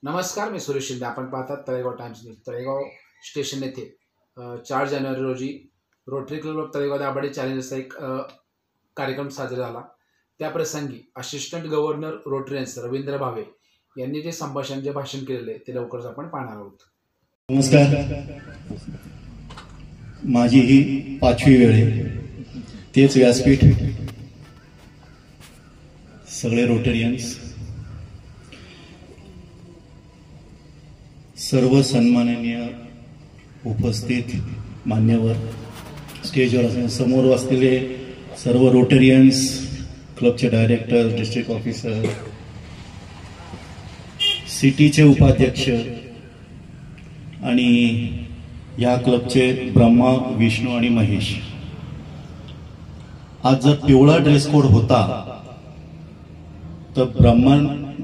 नमस्कार, मी सुरेश शिंदे. आपण पाहतात Talegaon Times news. Talegaon station येथे 4 जानेवारी रोजी Rotary Club of Talegaon Dabhade चॅलेंजर्सचा एक कार्यक्रम साजरा झाला. त्याप्रसंगी assistant governor Rotarians Ravindra Bhave यांनी जे भाषण केलेले ते लवकरच आपण पाहणार आहोत. नमस्कार. माझी ही 5वी वेळ आहे. तेच व्यासपीठ, सगळे रोटरियन्स, सर्व सन्माननीय उपस्थित मान्यवर, स्टेजवर असलेले, समोर असलेले सर्व रोटरियन्स, क्लबचे डायरेक्टर, डिस्ट्रिक्ट ऑफिसर, सिटीचे उपाध्यक्ष आणि या क्लबचे ब्रह्मा, विष्णू आणि महेश. आज जर पिवळा ड्रेस कोड होता तर ब्रह्मा,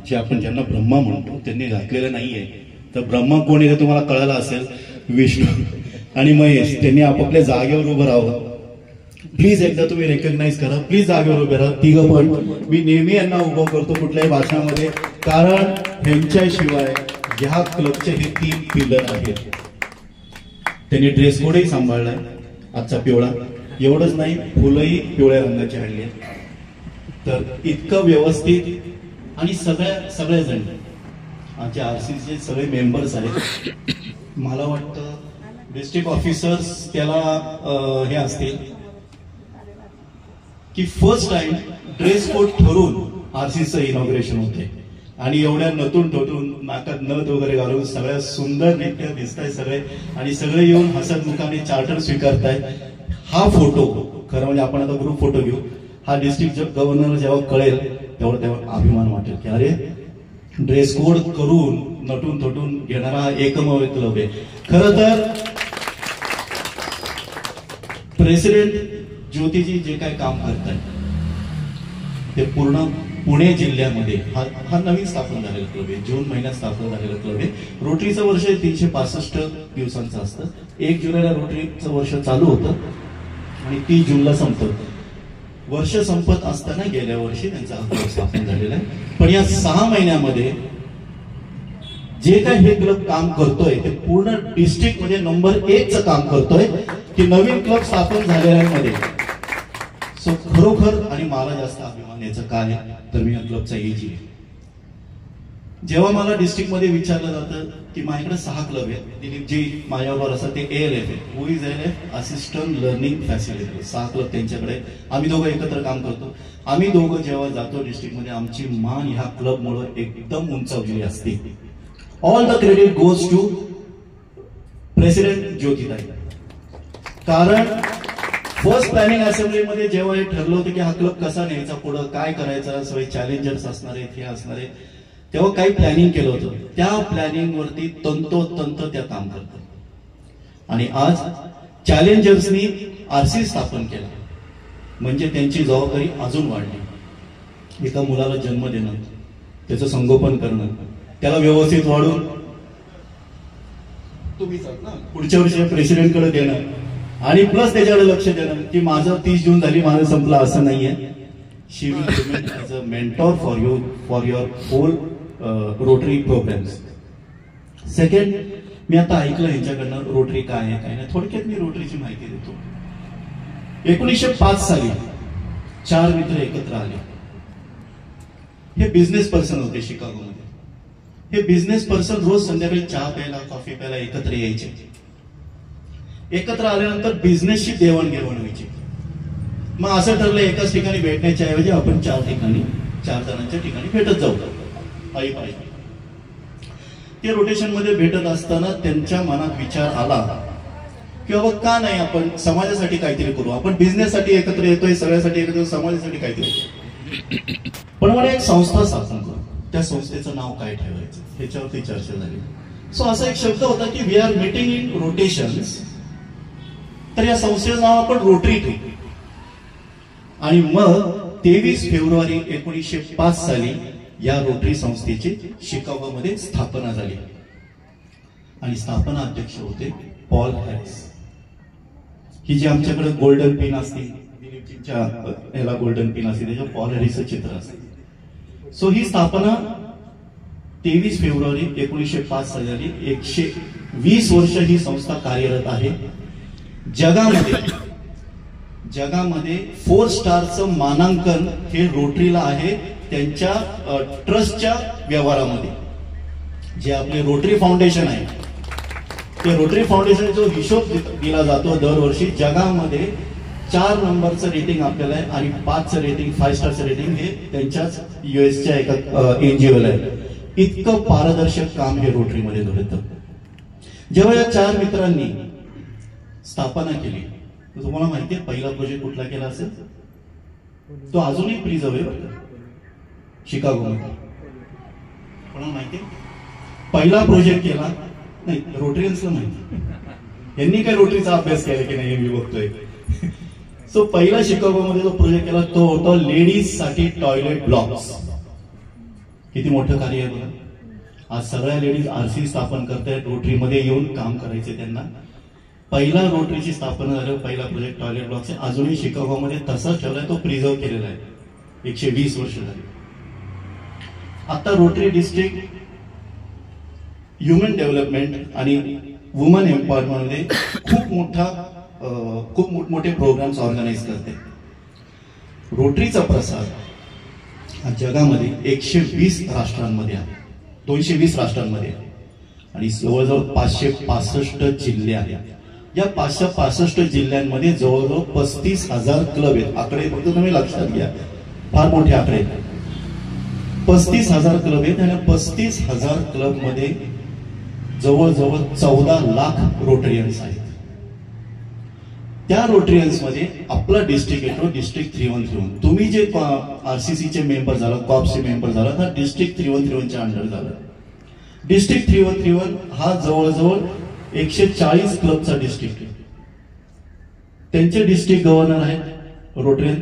जे आपण ज्यांना ब्रह्मा म्हणतो, त्यांनी घातलेलं नाहीये. तर ब्रह्मा कोण आहे ते तुम्हाला कळालं असेल. विष्णू आणि महेश त्यांनी आपापल्या जागेवर उभं राहावं. प्लीज एकदा तुम्ही रेकग्नाइज करा. प्लीज जागेवर उभे राहा. तिघं पण मी नेहमी यांना उभं करतो कुठल्याही भाषणामध्ये, कारण ह्यांच्याशिवाय ह्या क्लबचे हे 3 पिलर आहेत. त्यांनी ड्रेस कोडही सांभाळलाय आजचा पिवळा. एवढंच नाही, फुलंही पिवळ्या रंगाची आणली आहेत. तर इतकं व्यवस्थित आणि सगळेजण आमचे आरसीचे सगळे मेंबर्स आहेत. मला वाटतं डिस्ट्रिक्ट ऑफिसर्स त्याला हे असतील की फर्स्ट टाइम ड्रेस कोड ठरवून आरसीचं इनॉग्रेशन होते आणि एवढ्या नटून ठोटून, नाकात नथ वगैरे घालून सगळ्या सुंदररित्या दिसताय सगळे, आणि सगळे येऊन हसत मुखाने चार्टर स्वीकारताय. हा फोटो खरं म्हणजे आपण आता ग्रुप फोटो घेऊ. हा डिस्ट्रिक्ट गव्हर्नर जेव्हा कळेल तेव्हा अभिमान वाटेल की अरे, ड्रेस कोड करून नटून थटून घेणारा एकमेव क्लब आहे. खरं तर प्रेसिडेंट ज्योतिजी जे काय काम करतायत ते पूर्ण पुणे जिल्ह्यामध्ये हा नवीन स्थापन झालेला क्लब आहे. जून महिन्यात स्थापन झालेला क्लब आहे. रोटरीचं वर्ष 365 दिवसांचं असतं. 1 जुलैला रोटरीचं वर्ष चालू होतं आणि 30 जूनला संपतं. वर्ष संपत असताना गेल्या वर्षी त्यांचा क्लब स्थापन झालेला आहे. पण या 6 महिन्यामध्ये जे काय हे क्लब काम करतोय ते पूर्ण डिस्ट्रिक्ट मध्ये नंबर 1चं काम करतोय की नवीन क्लब स्थापन झालेल्यांमध्ये. सो खरोखर, आणि मला जास्त अभिमान याचं काय तर मी या क्लबचा एजी आहे. जेव्हा मला डिस्ट्रिक्ट मध्ये विचारलं जातं की माझ्याकडे 6 क्लब आहेत, दिलीपजी माझ्याबरोबर असं, ते ALF आहे. Who is ALF? Assistant learning facility. 6 club त्यांच्याकडे. आम्ही दोघं एकत्र काम करतो. आम्ही दोघं जेव्हा जातो डिस्ट्रिक्ट मध्ये, आमची मान ह्या क्लब मुळे एकदम उंचावलेली असते. All the credit goes to president Jyotitai. कारण फर्स्ट प्लॅनिंग असेंब्लीमध्ये जेव्हा हे ठरलं होतं की हा क्लब कसा न्यायचा, पुढं काय करायचं, सगळे चॅलेंजर्स असणार आहेत, हे असणार आहे, तेव्हा काही प्लॅनिंग केलं होतं. त्या प्लॅनिंग वरती तंतोतंत त्या काम करतात. आणि आज चॅलेंजर्सनी आरसी स्थापन केला म्हणजे त्यांची जबाबदारी अजून वाढली. एका मुलाला जन्म देणं, त्याचं संगोपन करणं, त्याला व्यवस्थित वाढून तुम्ही पुढच्या वर्षी प्रेसिडेंटकडे देणं, आणि प्लस त्याच्याकडे लक्ष देणं की माझं 30 जून झाली, माझं संपलं, असं नाहीये. She will remain as a mentor for your whole Rotary programs. Second, मी आता ऐकलं यांच्याकडनं रोटरी काय आहे काय नाही. थोडक्यात मी रोटरीची माहिती देतो. 1905 साली 4 मित्र एकत्र आले. हे बिझनेस पर्सन होते शिकागोमध्ये. हे बिझनेस पर्सन रोज संध्याकाळी चहा प्यायला, कॉफी प्यायला एकत्र यायचे. एकत्र आल्यानंतर बिझनेसची देवाणघेवाण व्हायची. मग असं ठरलं एकाच ठिकाणी भेटण्याच्या ऐवजी आपण 4 जणांच्या ठिकाणी भेटत जाऊ. पायी ते रोटेशन मध्ये भेटत असताना त्यांच्या मनात विचार आला की बाबा का नाही आपण समाजासाठी काहीतरी करू. आपण बिझनेससाठी एकत्र येतोय, सगळ्यासाठी एकत्र, समाजासाठी काहीतरी करू. पण मला एक संस्था स्थापन करू. त्या संस्थेचं नाव काय ठेवायचं ह्याच्यावरती चर्चा झाली. सो असा एक शब्द होता की we are meeting in rotations. तर या संस्थेचं नाव आपण रोटरी ठेवू. आणि मग 23 फेब्रुवारी 1905 साली या रोटरी संस्थेची शिकागोमध्ये स्थापना झाली. आणि स्थापना अध्यक्ष होते पॉल हॅरिस. ही जी आमच्याकडे गोल्डन पिन असते, दिलीपजींच्या याला गोल्डन पिन असते, त्याच्यावर पॉल हॅरिसचं चित्र असते. सो ही स्थापना 23 फेब्रुवारी 1905 साली 120 वर्ष ही संस्था कार्यरत आहे. जगामध्ये 4 स्टारचं मानांकन हे रोटरीला आहे त्यांच्या ट्रस्टच्या व्यवहारामध्ये. जे आपले रोटरी फाउंडेशन आहे ते रोटरी फाउंडेशन जो हिशोब दिला जातो दरवर्षी, जगामध्ये 4 नंबरचं रेटिंग आपल्याला आहे आणि 5चं रेटिंग 5 स्टारचं रेटिंग हे त्यांच्याच युएसच्या एका एनजीओला आहे. इतकं पारदर्शक काम हे रोटरीमध्ये घडतं. जेव्हा या 4 मित्रांनी स्थापना केली, तुम्हाला माहिती आहे पहिला प्रोजेक्ट कुठला केला असेल? तो अजूनही प्रिझर्व आहे बरं का, शिकागोमध्ये. कोणाला माहिती आहे? पहिला प्रोजेक्ट केला नाही, रोटरियन्सला माहिती. यांनी काय रोटरीचा अभ्यास केला की नाही हे मी बघतोय. सो पहिला शिकागोमध्ये जो प्रोजेक्ट केला तो होता लेडीज साठी टॉयलेट ब्लॉक्स. किती मोठं कार्य आहे बघा. आज सगळ्या लेडीज आरसी स्थापन करतायत, रोटरीमध्ये येऊन काम करायचे त्यांना. पहिला रोटरीची स्थापना झाली, पहिला प्रोजेक्ट टॉयलेट ब्लॉक्स आहे. अजूनही शिकागोमध्ये तसाच ठेवलाय, तो प्रिझर्व केलेला आहे. 120 वर्ष झाली. आता रोटरी डिस्ट्रिक्ट ह्युमन डेव्हलपमेंट आणि वुमन एम्पॉवरमेंटमध्ये खूप मोठे प्रोग्राम्स ऑर्गनाईज करते. रोटरीचा प्रसार हा जगामध्ये 120 राष्ट्रांमध्ये आहे, 220 राष्ट्रांमध्ये आहे आणि जवळजवळ 565 जिल्हे आहेत. या 565 जिल्ह्यांमध्ये जवळजवळ 35,000 क्लब आहेत. आकडे फक्त तुम्ही लक्षात घ्या, फार मोठे आकडे आहेत. 35,000 क्लब आहेत आणि 35,000 क्लब मध्ये जवळजवळ 14 लाख रोटरियन्स आहेत. त्या रोटरियन्स मध्ये आपला डिस्ट्रिक्ट येतो, डिस्ट्रिक्ट 3131. तुम्ही जे आरसीसीचे मेंबर झाला, कॉप्सचे मेंबर झाला, हा डिस्ट्रिक्ट 3131च्या अंडर झाला. डिस्ट्रिक्ट 3131 हा जवळजवळ 140 क्लबचा डिस्ट्रिक्ट आहे. त्यांचे डिस्ट्रिक्ट गव्हर्नर आहेत रोटरियन.